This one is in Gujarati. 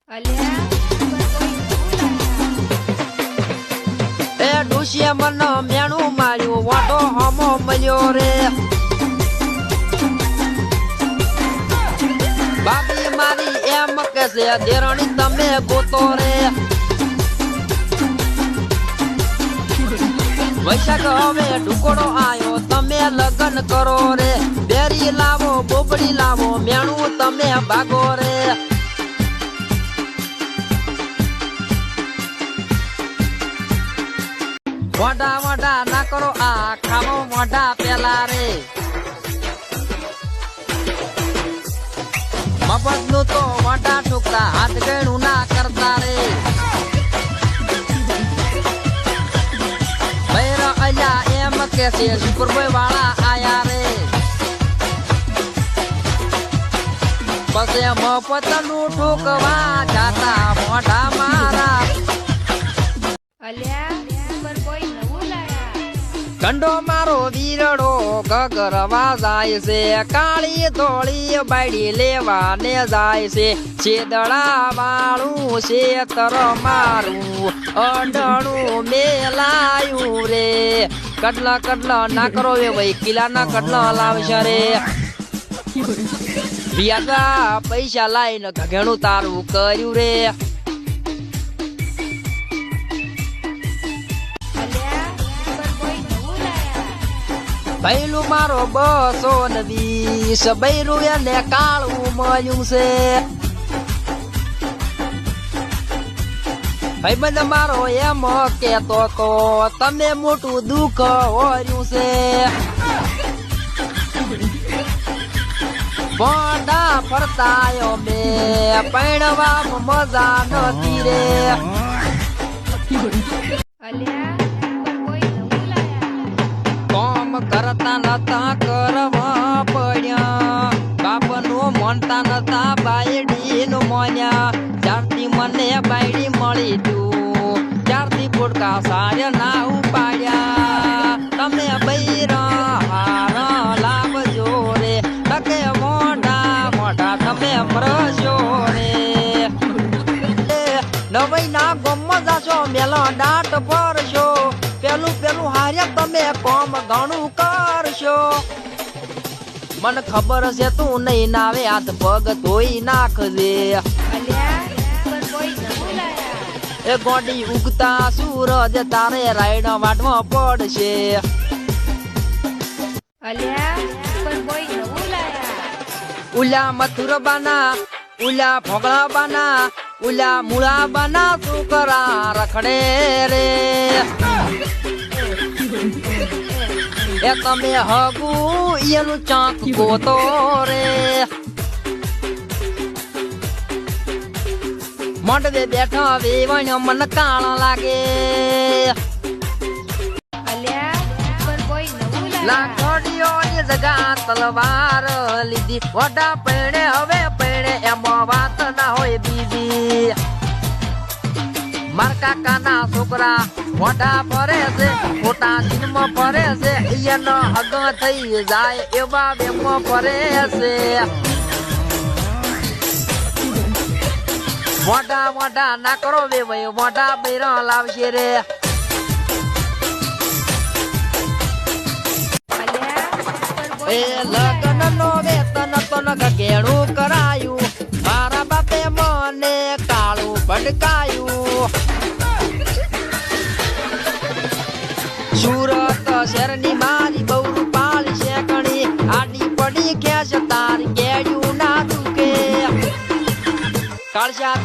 એ ડોશીએ મને મેણું માર્યું વાટો હમો મળ્યો રે બાબી મારી એમ કે છે દેરણી તમે ગોતો રે વૈશાખ હવે ઢુકડો આયો તમે લગન કરો રે બેરી લાવો બોબડી લાવો મેણું તમે ભાગો રે મોઢા મોઢા ના કરો આ ખામો મોઢા પેલા રે મફત નું તો મોઢા ઠોકતા હાથ ગણું ના કરતા રે ભૈરા અલ્યા એમ કે છે સુપરબોય વાળા આયા રે પછી મફત નું ઠોકવા જાતા મોઢા મારા કંડો મારો વીરડો ગગરવા જાય છે કાળી ધોળી બાયડી લેવા ને જાય છે છેદડા વાળું શેતર મારું અડણું મેલાયું રે કડલા કડલા ના કરો વે ભાઈ કિલ્લા ના કડલા લાવશે રે વ્યાજા પૈસા લાઈને ઘણું તારું કર્યું રે ભૈલું મારો 220 બૈરું એને કાળું મળ્યું છે ભાઈબંધ મારો એમ કેતો તો તમે મોટું દુઃખ હોર્યું છે બોડા ફરતાયો મે પૈણવામાં મજા નથી રે કરતા નતા કરવા પડ્યા બાપનું મોનતા નતા બાયડી નું મોન્યા જ્યારથી મને બાયડી મળી તું ત્યારથી પોટકા સાર્યા ના ઉપાડ્યા તમે બૈરા હારા લાવજો રે તકે મોઢા મોઢા તમે મરશો રે નવાઈ ના ગમમાં જાશો મેલો દાટ ભરશો પેલું હાર્યા તમે કોમ ઘણું કરશો મને ખબર છે તું નહીં નાવે હાથ પગ ધોઈ નાખજે એ ગોડી ઉગતા સૂરજ તારે રાયણ વાટમાં પડશે ઉલા મથુર બાના ઉલા ભોગળા બાના ઉલા મૂળા બાના છોકરા રખડે રે એ તમે હગુ એનું ચાંક ગોતો રે મોઢે બેઠા વેવણ મન કાળ લાગે લાખોડીઓની જગા તલવાર લીધી વડા પૈણે હવે પૈણે એમાં વાત ના હોય બીજી માર કાકાના છોકરા મોઢા ફરે છે મોટા દિનમાં ફરે છે એનો હગ થઈ જાય એવા બેમાં ફરે છે મોઢા મોઢા ના કરો વે ભાઈ મોઢા બૈરા લાવશે રે એ લગ્ન નો વેતન તન ઘેણું કરાયું મારા બાપે મને કાળું ભટકાયું સુરત શહેરની મારી બહુ રૂપાળી શેકણી આડી પડી ખેંચ તારી કેડ્યું ના દુકે કાળજા